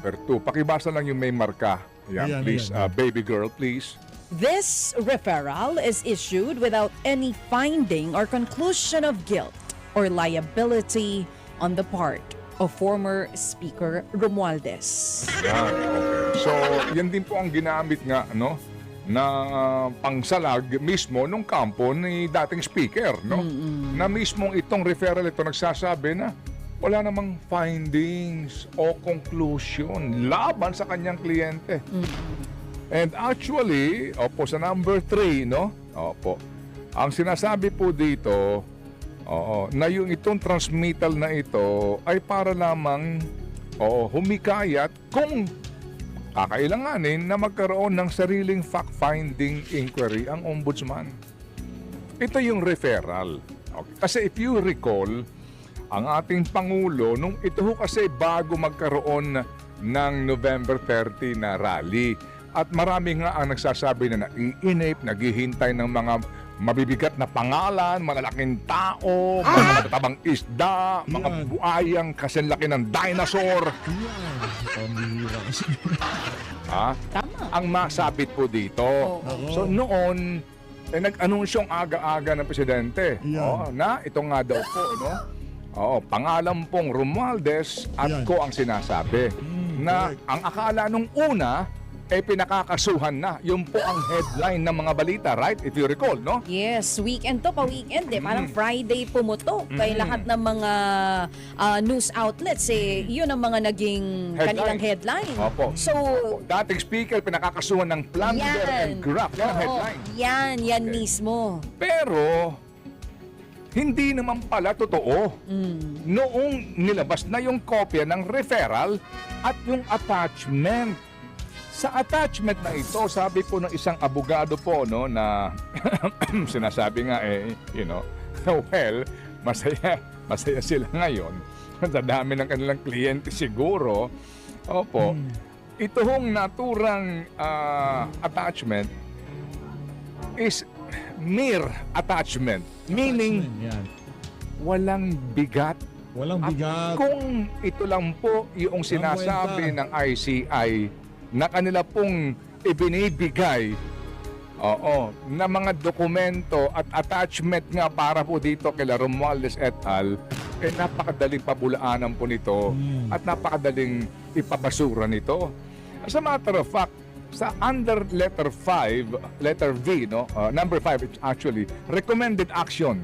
number 2. Pakibasa lang yung may marka. Yan, Ayan, please. ayan. Baby girl, please. This referral is issued without any finding or conclusion of guilt or liability on the part of former Speaker Romualdez. Yan, okay. So, yan din po ang ginamit nga, no? Na pangsalag mismo nung kampo ni dating speaker, no? Na mismong itong referral ito nagsasabi na wala namang findings o conclusion laban sa kanyang kliyente. And actually, opo, sa number 3, no? Opo. Ang sinasabi po dito, na yung itong transmittal na ito ay para lamang humikayat kung kakailanganin na magkaroon ng sariling fact-finding inquiry ang ombudsman. Ito yung referral. Okay. Kasi if you recall, ang ating Pangulo, nung ito kasi bago magkaroon ng November 30 na rally, at marami nga ang nagsasabi na naiinip, naghihintay ng mga mabibigat na pangalan, malalaking tao, mga matatabang isda, mga buayang kasinlaki ng dinosaur. Pambihira kasi. Tama. Ang masabit po dito. So noon, nag-anunsyong aga-aga ng presidente na ito nga daw po, no? Pangalan pong Romualdez at Yan. ko ang sinasabi na ang akala nung una pinakakasuhan na. Yun po ang headline ng mga balita, right? If you recall, no? Yes, weekend to, pa-weekend eh. Parang Friday pumutok. Kaya lahat ng mga news outlets yun ang mga naging kanilang headline. Opo. So, Dating speaker, pinakakasuhan ng plunder and graft. Yan ang headline. Yan mismo. Pero, hindi naman pala totoo. Noong nilabas na yung kopya ng referral at yung attachment. Sa attachment na ito, sabi po ng isang abogado po, no, na sinasabi nga well, masaya sila ngayon. Sa dami ng kanilang kliyente siguro. Opo. Ito hong naturang attachment is mere attachment. Meaning, Yan. walang bigat. Walang At bigat. kung ito lang po yung sinasabi ng ICI na kanila pong ibinibigay na mga dokumento at attachment nga para po dito kay Romualdez et al. Napakadaling pabulaanan po nito at napakadaling ipabasura nito. As a matter of fact, sa under letter 5, letter V, no? Number 5, it's actually recommended action.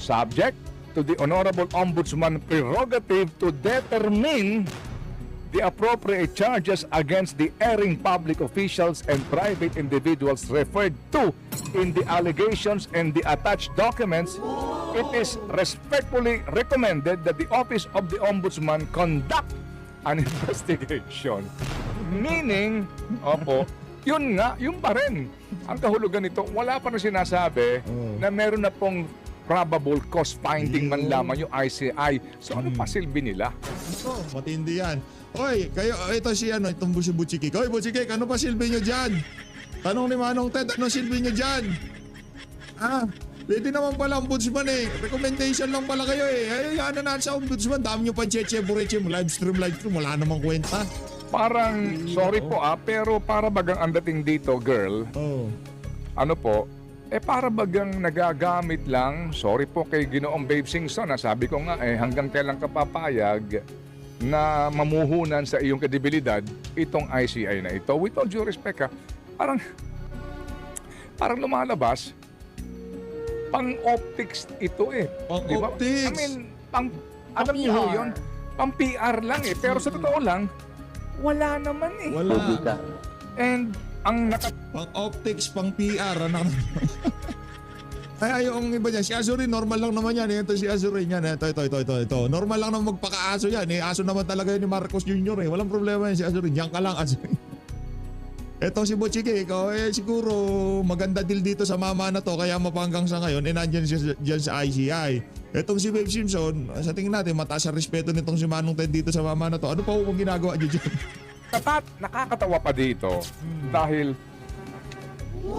Subject to the Honorable Ombudsman prerogative to determine the appropriate charges against the erring public officials and private individuals referred to in the allegations and the attached documents, it is respectfully recommended that the Office of the Ombudsman conduct an investigation. Meaning, yun nga, yun pa rin. Ang kahulugan nito, wala pa na sinasabi na meron na pong probable cause finding man lamang yung ICI. So ano pa silbi nila? Ito, matindi yan. Oy, kayo, ito si itong si Butchikik. Oy, Butchikik, ano pa silbi nyo dyan? Tanong ni Manong Ted, ano silbi nyo dyan? Pwede naman pala ombudsman eh. Recommendation lang pala kayo eh. Ano na sa ombudsman, dami nyo pa cheche-bureche mo. Live stream, wala namang kwenta. Parang, sorry po pero para bagang ang dating dito, girl, para bagang nagagamit lang, sorry po kay Ginoong Babe Singson, sabi ko nga hanggang kailan ka papayag na mamuhunan sa iyong kredibilidad itong ICI na ito. With all due respect parang lumalabas, pang-optics ito Pang-optics? I mean, alam niyo yun, pang-PR lang pero sa totoo lang, wala naman Wala. And ang Pang-optics, pang-PR. Ay, yung iba dyan, si Azurin, normal lang naman yan. Ito si Azurin yan. Ito. Normal lang naman magpaka-aso yan. Aso naman talaga yun ni Marcos Jr. Walang problema yan si Azurin. Yan ka lang, Azurin. Ito si Butchikik, siguro maganda deal dito sa mama na to. Kaya mapanggang sa ngayon, nandyan siya dyan sa ICI. Itong si Babe Simpson, sa tingin natin, mataas ang respeto nitong si Manong Ted dito sa mama na to. Ano pa kung ginagawa niyo dyan? nakakatawa pa dito dahil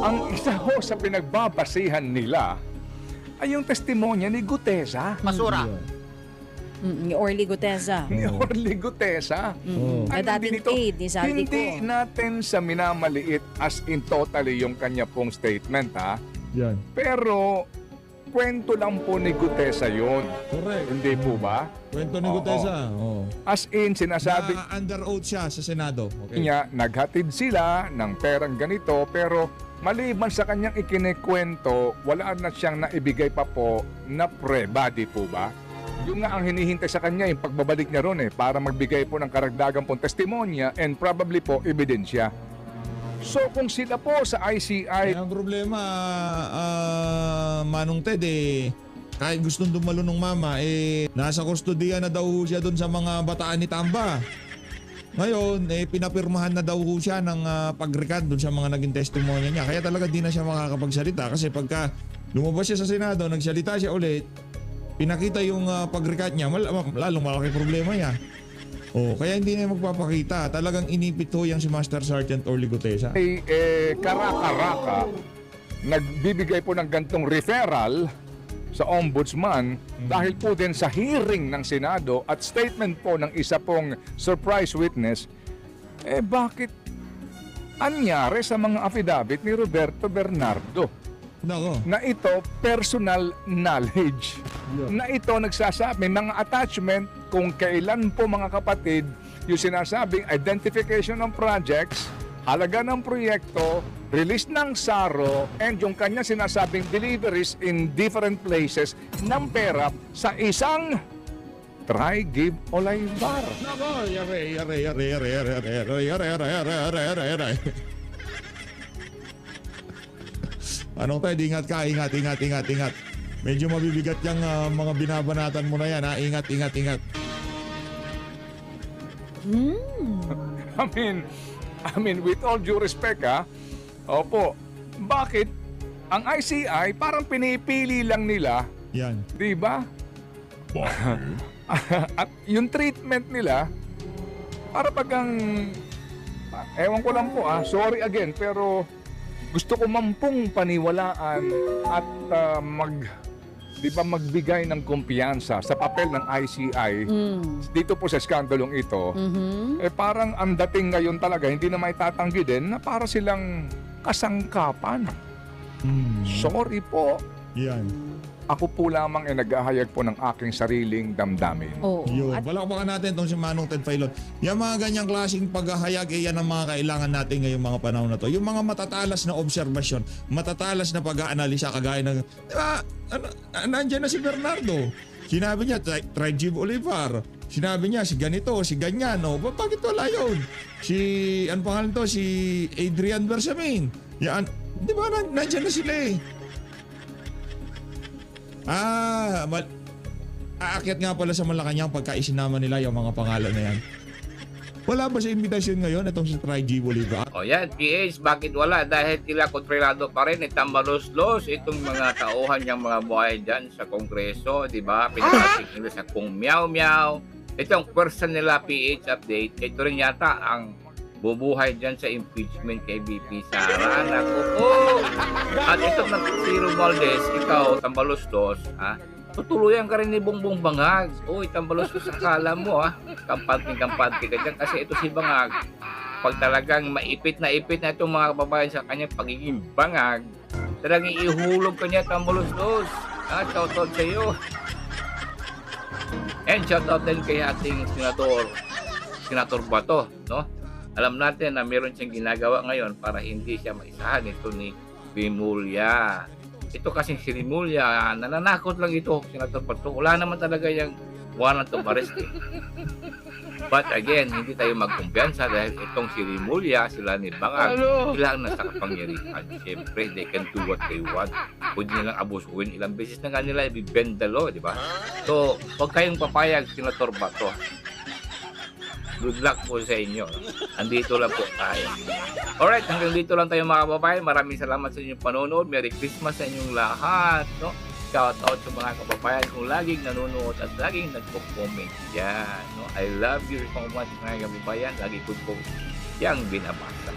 ang isa sa pinagbabasihan nila ay yung testimonya ni Gutesa. Basura. Ni Orly Gutesa. Ni Orly Gutesa. Na dating aide ni Saldi ko. Hindi natin sa minamaliit as in totally yung kanya pong statement, ha? Yan. Pero kwento lang po ni Gutesa yun. Correct. Hindi po ba? Kwento ni Oo. Gutesa. Oo. As in, sinasabi Na under oath siya sa Senado. Okay. niya, naghatid sila ng perang ganito, pero maliban sa kanyang ikinikwento, wala na siyang naibigay pa po na preba, di po ba? Yung nga ang hinihintay sa kanya, yung pagbabalik niya ron para magbigay po ng karagdagang pong testimonya and probably po ebidensya. So kung sila po sa ICI, Ang problema, Manong Ted, kahit gustong dumalo ng mama, nasa kustodiya na daw siya doon sa mga bataan ni Tamba. Ngayon, pinapirmahan na daw siya ng pag-recant doon sa mga naging testimonya niya. Kaya talaga di na siya makakapagsalita kasi pagka lumabas siya sa Senado, nagsalita siya ulit, pinakita yung pag-recant niya, lalong malaki problema niya. Kaya hindi na magpapakita. Talagang inipit ho yung si Master Sergeant Orly Gutesa. Karakaraka, nagbibigay po ng gantong referral sa ombudsman dahil po din sa hearing ng Senado at statement po ng isa pong surprise witness, bakit anyari sa mga affidavit ni Roberto Bernardo Nako. na ito personal knowledge, na ito nagsasabi mga attachment kung kailan po mga kapatid yung sinasabing identification ng projects, halaga ng proyekto, release ng SARO, and yung kanya sinasabing deliveries in different places ng pera sa isang try, give, o bar. Nako, yare. Anong tayo, ingat ka, ingat. Medyo mabibigat yung mga binabanatan mo na yan, ha? Ingat. I mean, with all due respect, opo, bakit ang ICI parang pinipili lang nila, Yan. di ba? At yung treatment nila, para bagang, ewan ko lang po, sorry again, pero gusto ko mampung paniwalaan at magbigay ng kumpiyansa sa papel ng ICI dito po sa skandalong ito. Parang ang dating ngayon talaga, hindi na maitatanggi din na para silang kasangkapan. Sorry po. Yan. Ako po lamang ay naghahayag po ng aking sariling damdamin. Yun. Palakpakan natin itong si Manong Ted Filon. Yung mga ganyang klaseng paghahayag, yan ang mga kailangan natin ngayong mga panahon na to. Yung mga matatalas na obserbasyon, matatalas na pag-aanalisa, kagaya ng, di ba, nandiyan na si Bernardo. Sinabi niya, try Jim Olivar. Sinabi niya, si ganito, si ganyan. No? Bakit wala yun? Ano pangalan to? Si Adrian Bersamin. Yan, di ba, nandiyan na sila aakyat nga pala sa Malacanang pagka isinama nila yung mga pangalan na yan. Wala ba sa imbitasyon ngayon itong si Try G. Bolivar? O yan, PH, bakit wala? Dahil tila kontrelado pa rin, tambalos-los itong mga tauhan niyang mga buhay dyan sa Kongreso, di ba? Pinakasik nila sa kung meow-meow. Ito ang person nila, PH update. Ito rin yata ang bubuhay dyan sa impeachment kay BP Sara. Naku po! At itong si Romualdez, ikaw, tambalos-los, tutuluyan ka rin ni Bongbong Bangag. Uy, tambalos-los sa kala mo, Kampante ka dyan. Kasi ito si Bangag, pag talagang maipit na itong mga kababayan sa kanyang pagiging bangag, talagang ihulog ka niya, tambalos-los. Shoutout sa iyo. And shoutout din kay ating Senator Bato, no? Alam natin na meron siyang ginagawa ngayon para hindi siya maisahan ito ni Rimulya. Ito kasing si Rimulya, nananakot lang ito, Senator Bato. Wala naman talaga yung warrant of arrest. But again, hindi tayo magkumpiyansa dahil itong si Rimulya, sila ni Bangag, sila ang nasa kapangyarihan. Siyempre, they can do what they want. Pwede nilang abusuin. Ilang beses na nga nila ibibend the law, di ba? So, huwag kayong papayag, Senator Bato. Good luck po sa inyo. Andito lang po tayo. Alright, hanggang dito lang tayo mga kababayan. Maraming salamat sa inyong panonood. Merry Christmas sa inyong lahat. No? Shout out sa mga kababayan kung laging nanonood at laging nagpo-comment yan. No? I love you so much mga kababayan. Lagi ko po siyang binabasa.